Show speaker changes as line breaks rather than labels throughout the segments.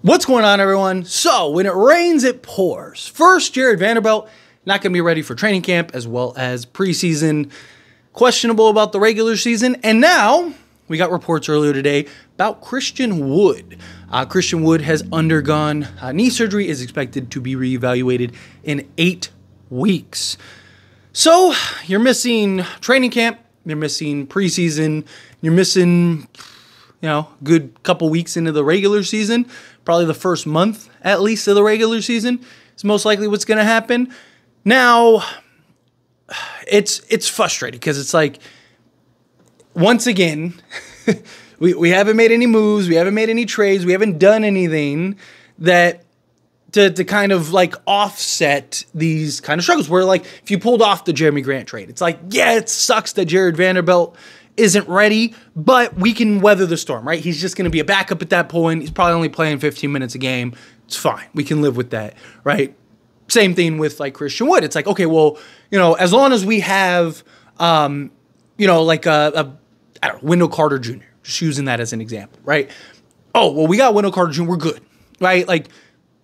What's going on, everyone? So, when it rains, it pours. First, Jarred Vanderbilt, not going to be ready for training camp as well as preseason. Questionable about the regular season. And now, we got reports earlier today about Christian Wood. Christian Wood has undergone knee surgery, is expected to be reevaluated in 8 weeks. So, you're missing training camp, you're missing preseason, you're missing, good couple weeks into the regular season. Probably the first month, at least, of the regular season is most likely what's going to happen. Now, it's frustrating because it's like, once again, we haven't made any moves, we haven't made any trades, we haven't done anything that to kind of like offset these kind of struggles. Where like if you pulled off the Jeremy Grant trade, it's like, yeah, it sucks that Jarred Vanderbilt isn't ready, but we can weather the storm, right? He's just going to be a backup at that point. He's probably only playing 15 minutes a game. It's fine. We can live with that, right? Same thing with like Christian Wood. It's like, okay, well, as long as we have, like Wendell Carter Jr., just using that as an example, right? Oh, well, we got Wendell Carter Jr., we're good, right? Like,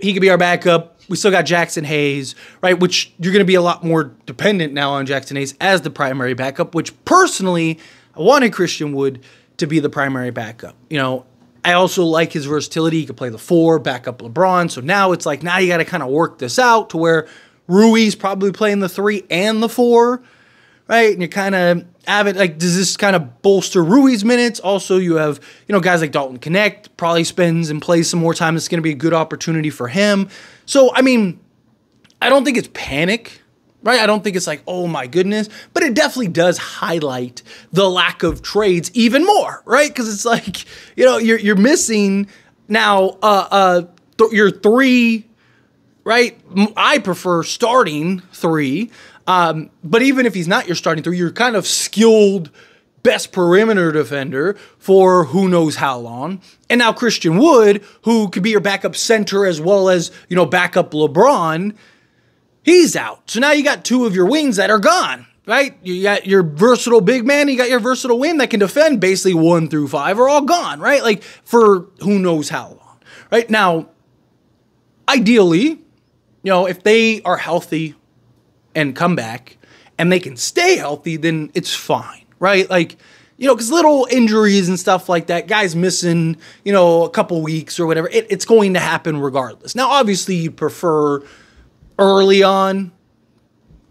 he could be our backup. We still got Jackson Hayes, right? Which you're going to be a lot more dependent now on Jackson Hayes as the primary backup, which personally, I wanted Christian Wood to be the primary backup. I also like his versatility. He could play the 4, back up LeBron. So now it's like, now you got to kind of work this out to where Rui's probably playing the 3 and the 4, right? And you're kind of like, does this kind of bolster Rui's minutes? Also, you have, guys like Dalton Connect probably spends and plays some more time. It's going to be a good opportunity for him. So, I mean, I don't think it's panic, right? I don't think it's like, oh my goodness, but it definitely does highlight the lack of trades even more, right? Because it's like, you're missing now your 3, right? I prefer starting 3. But even if he's not your starting 3, you're kind of skilled best perimeter defender for who knows how long. And now Christian Wood, who could be your backup center as well as, backup LeBron, he's out. So now you got 2 of your wings that are gone, right? You got your versatile big man, you got your versatile wing that can defend basically 1 through 5 are all gone, right? Like for who knows how long, right? Now, ideally, if they are healthy and come back and they can stay healthy, then it's fine, right? Like, because little injuries and stuff like that, guys missing, a couple weeks or whatever, it's going to happen regardless. Now, obviously, you prefer early on,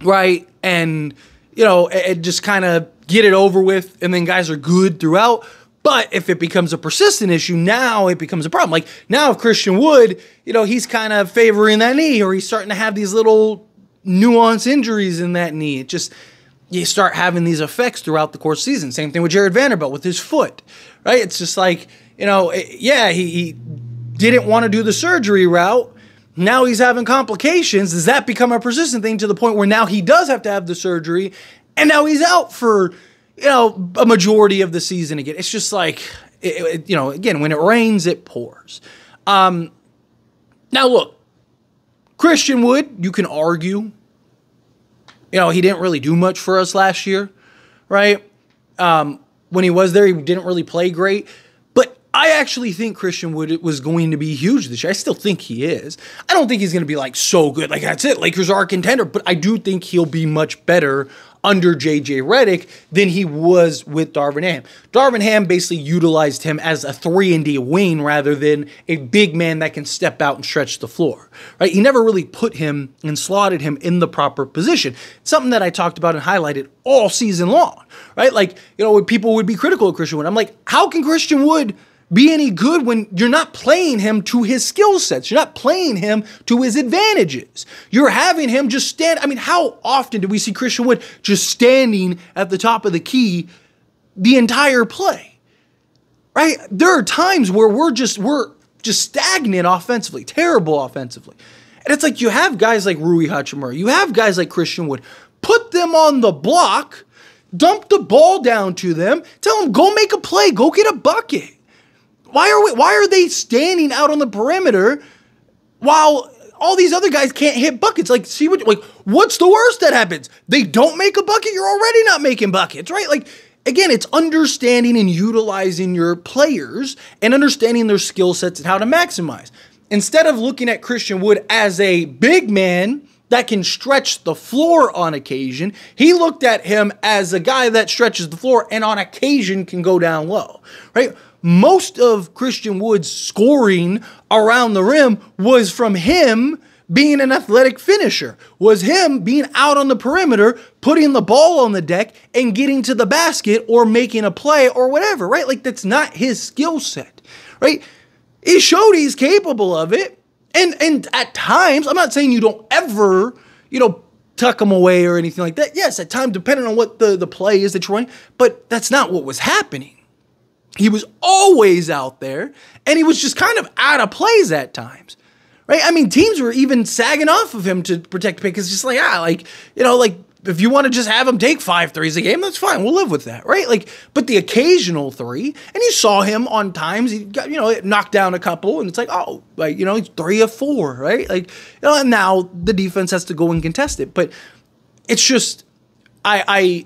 right? And, it just kind of get it over with, and then guys are good throughout. But if it becomes a persistent issue, now it becomes a problem. Like, now if Christian Wood, he's kind of favoring that knee, or he's starting to have these little nuance injuries in that knee. It just, you start having these effects throughout the course of the season. Same thing with Jarred Vanderbilt with his foot, right? It's just like, he didn't want to do the surgery route. Now he's having complications. Does that become a persistent thing to the point where now he does have to have the surgery and now he's out for, a majority of the season again? It's just like, again, when it rains, it pours. Now look, Christian Wood, you can argue, he didn't really do much for us last year, right? When he was there, he didn't really play great. But I actually think Christian Wood was going to be huge this year. I still think he is. I don't think he's going to be like so good. Like, that's it. Lakers are a contender. But I do think he'll be much better under J.J. Redick than he was with Darvin Ham. Darvin Ham basically utilized him as a 3-and-D wing rather than a big man that can step out and stretch the floor, right? He never really put him and slotted him in the proper position. Something that I talked about and highlighted all season long, right? Like, when people would be critical of Christian Wood, I'm like, how can Christian Wood be any good when you're not playing him to his skill sets? You're not playing him to his advantages. You're having him just stand. I mean, how often do we see Christian Wood just standing at the top of the key the entire play, right? There are times where we're just stagnant offensively, terrible offensively. And it's like you have guys like Rui Hachimura, you have guys like Christian Wood, put them on the block, dump the ball down to them, tell them, go make a play, go get a bucket. Why are they standing out on the perimeter while all these other guys can't hit buckets? Like, what's the worst that happens? They don't make a bucket, you're already not making buckets, right? Like, again, it's understanding and utilizing your players and understanding their skill sets and how to maximize. instead of looking at Christian Wood as a big man that can stretch the floor on occasion, he looked at him as a guy that stretches the floor and on occasion can go down low, right? Most of Christian Wood's scoring around the rim was from him being an athletic finisher, was him being out on the perimeter, putting the ball on the deck and getting to the basket or making a play or whatever, right? Like, that's not his skill set, right? He showed he's capable of it. And at times, I'm not saying you don't ever, tuck him away or anything like that. Yes, at times, depending on what the play is that you're running, but that's not what was happening. He was always out there, and he was just kind of out of plays at times. Right? I mean, teams were even sagging off of him to protect the pick. It's just like, if you want to just have him take 5 threes a game, that's fine. We'll live with that, right? Like, but the occasional three, and you saw him on times, he got, knocked down a couple, and it's like, he's 3 of 4, right? Like, and now the defense has to go and contest it. But it's just, we're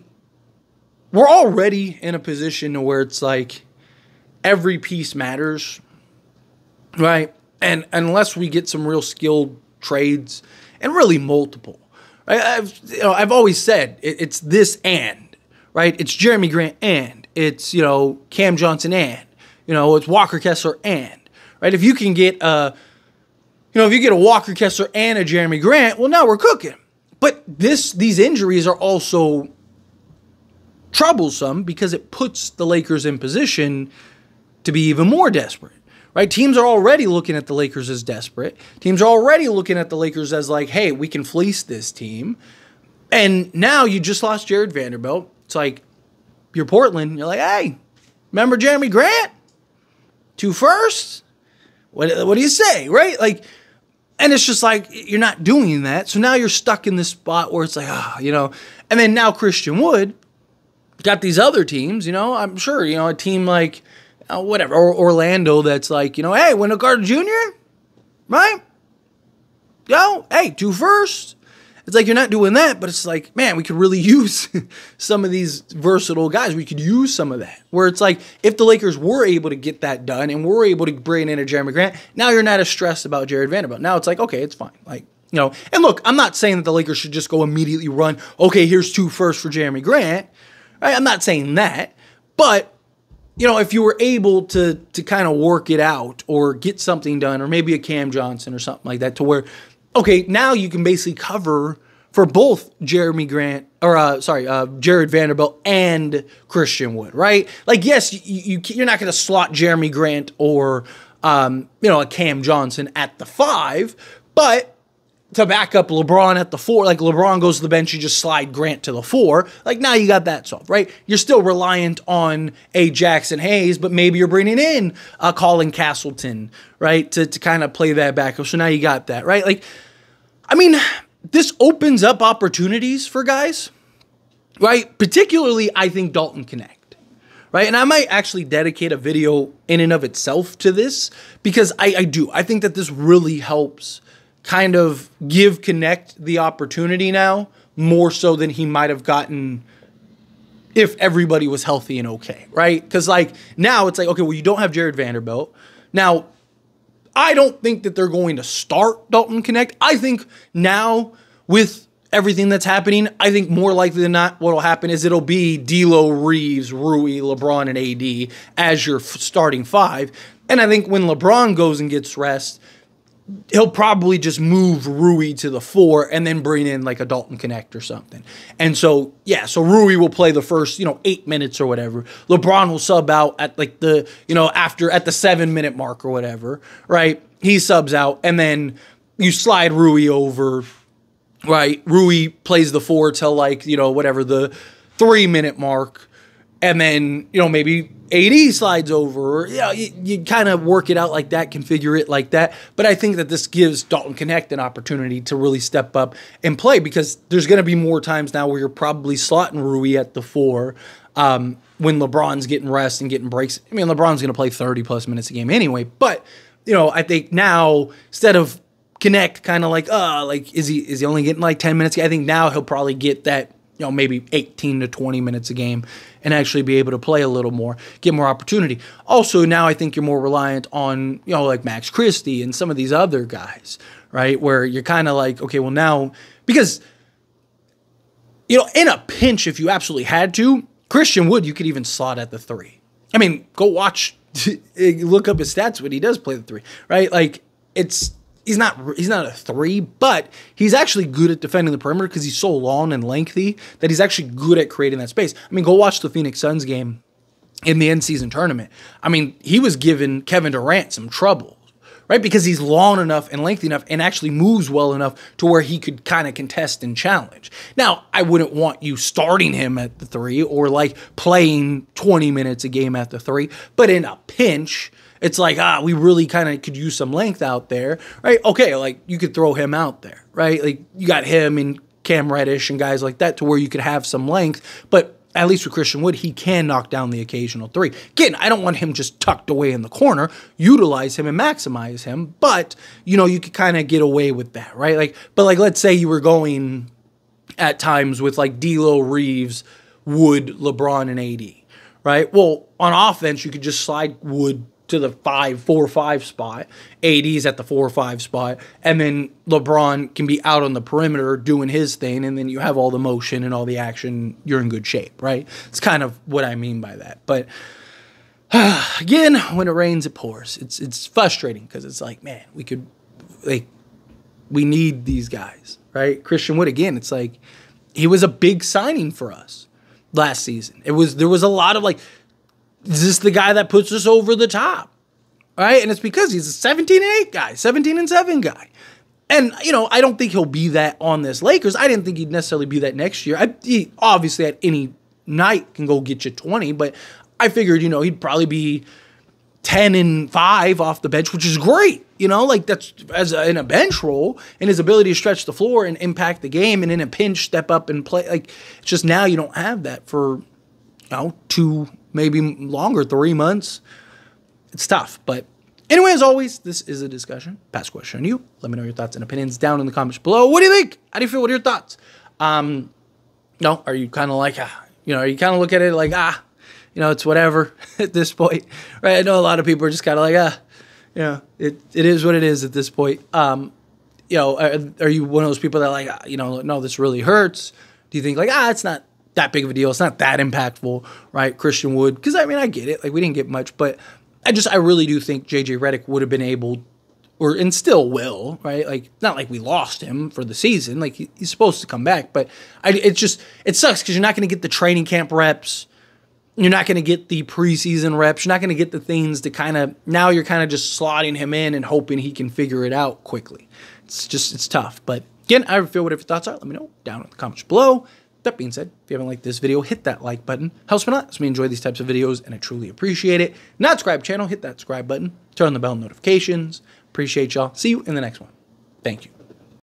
already in a position where it's like every piece matters, right? And unless we get some real skilled trades, and really multiple, right? I've always said it's this and, right? It's Jeremy Grant and, it's, Cam Johnson and, it's Walker Kessler and, right? If you can get if you get a Walker Kessler and a Jeremy Grant, well, now we're cooking. But these injuries are also troublesome because it puts the Lakers in position to be even more desperate. Right? Teams are already looking at the Lakers as desperate. Teams are already looking at the Lakers as like, hey, we can fleece this team. And now you just lost Jarred Vanderbilt. It's like, you're Portland. You're like, hey, remember Jeremy Grant? 2 firsts? What do you say? Right? Like, and it's just like, you're not doing that. So now you're stuck in this spot where it's like, and then now Christian Wood got these other teams, I'm sure, a team like, whatever, or Orlando that's like, hey, Wendell Carter Jr., right? Hey, 2 firsts. It's like you're not doing that, but it's like, man, we could really use some of these versatile guys. We could use some of that. Where it's like, if the Lakers were able to get that done and were able to bring in a Jeremy Grant, now you're not as stressed about Jarred Vanderbilt. Now it's like, okay, it's fine. Like, and look, I'm not saying that the Lakers should just go immediately run, okay, here's 2 firsts for Jeremy Grant. Right? I'm not saying that, but if you were able to kind of work it out or get something done, or maybe a Cam Johnson or something like that, to where, okay, now you can basically cover for both Jeremy Grant, or Jarred Vanderbilt and Christian Wood, right? Like, yes, you're not going to slot Jeremy Grant or a Cam Johnson at the 5, but to back up LeBron at the 4, like LeBron goes to the bench, you just slide Grant to the 4. Like, now you got that solved, right? You're still reliant on a Jackson Hayes, but maybe you're bringing in a Colin Castleton, right, to kind of play that back. So now you got that, right? Like, I mean, this opens up opportunities for guys, right? Particularly, I think Dalton Connect, right? And I might actually dedicate a video in and of itself to this, because I think that this really helps kind of give Connect the opportunity now, more so than he might have gotten if everybody was healthy and okay, right? Because, like, now it's like, okay, well, you don't have Jarred Vanderbilt. Now, I don't think that they're going to start Dalton Connect. I think now, with everything that's happening, I think more likely than not what will happen is it'll be D'Lo, Reeves, Rui, LeBron, and AD as your starting 5. And I think when LeBron goes and gets rest, he'll probably just move Rui to the 4 and then bring in like a Dalton Connect or something. And so, yeah, so Rui will play the first, 8 minutes or whatever. LeBron will sub out at like the, after at the 7-minute mark or whatever, right? He subs out, and then you slide Rui over, right? Rui plays the 4 till like, whatever, the 3-minute mark. And then, maybe AD slides over, or, you kind of work it out like that, configure it like that. But I think that this gives Dalton Connect an opportunity to really step up and play, because there's going to be more times now where you're probably slotting Rui at the 4 when LeBron's getting rest and getting breaks. I mean, LeBron's going to play 30-plus minutes a game anyway. But, I think now, instead of Connect kind of like, is he only getting like 10 minutes? I think now he'll probably get that maybe 18 to 20 minutes a game and actually be able to play a little more, get more opportunity. Also, now I think you're more reliant on, like Max Christie and some of these other guys, right? Where you're kind of like, okay, well now, because, in a pinch, if you absolutely had to, Christian Wood, you could even slot at the 3. I mean, go watch, look up his stats when he does play the 3, right? Like, he's not a 3, but he's actually good at defending the perimeter because he's so long and lengthy that he's actually good at creating that space. I mean, go watch the Phoenix Suns game in the in-season tournament. I mean, he was giving Kevin Durant some trouble, right? Because he's long enough and lengthy enough and actually moves well enough to where he could kind of contest and challenge. Now, I wouldn't want you starting him at the 3 or like playing 20 minutes a game at the 3, but in a pinch, it's like, we really kind of could use some length out there, right? Okay, like you could throw him out there, right? Like you got him and Cam Reddish and guys like that to where you could have some length, but at least with Christian Wood, he can knock down the occasional 3. Again, I don't want him just tucked away in the corner. Utilize him and maximize him, but, you could kind of get away with that, right? But let's say you were going at times with like D'Lo, Reeves, Wood, LeBron, and AD, right? Well, on offense, you could just slide Wood to the 4-5 spot. AD's at the 4-5 spot. And then LeBron can be out on the perimeter doing his thing. And then you have all the motion and all the action. You're in good shape, right? It's kind of what I mean by that. But again, when it rains, it pours. It's frustrating because it's like, man, we need these guys, right? Christian Wood, again, it's like he was a big signing for us last season. There was a lot of like, is this the guy that puts us over the top? Right? And it's because he's a 17-8 guy, 17-7 guy. And, I don't think he'll be that on this Lakers. I didn't think he'd necessarily be that next year. He obviously at any night can go get you 20, but I figured, he'd probably be 10-5 off the bench, which is great. That's in a bench role, and his ability to stretch the floor and impact the game and in a pinch step up and play. Like, it's just now you don't have that for, 2, maybe longer, 3 months. It's tough. But anyway, as always, this is a discussion. Pass question on you. Let me know your thoughts and opinions down in the comments below. What do you think? How do you feel? What are your thoughts? Are you kind of like, are you kind of look at it like, it's whatever at this point, right? I know a lot of people are just kind of like, it is what it is at this point. Are you one of those people that like, no, this really hurts? Do you think like, it's not that big of a deal. It's not that impactful, right? Christian Wood, because I get it. Like we didn't get much, but I really do think JJ Redick would have been able, and still will, right? Like not like we lost him for the season. Like he's supposed to come back, but it sucks because you're not going to get the training camp reps. You're not going to get the preseason reps. You're not going to get the things to now you're kind of just slotting him in and hoping he can figure it out quickly. It's tough. But again, I feel whatever your thoughts are. Let me know down in the comments below. That being said, if you haven't liked this video, hit that like button. Helps me a lot. Helps me enjoy these types of videos, and I truly appreciate it. Not subscribe channel, hit that subscribe button. Turn on the bell notifications. Appreciate y'all. See you in the next one. Thank you.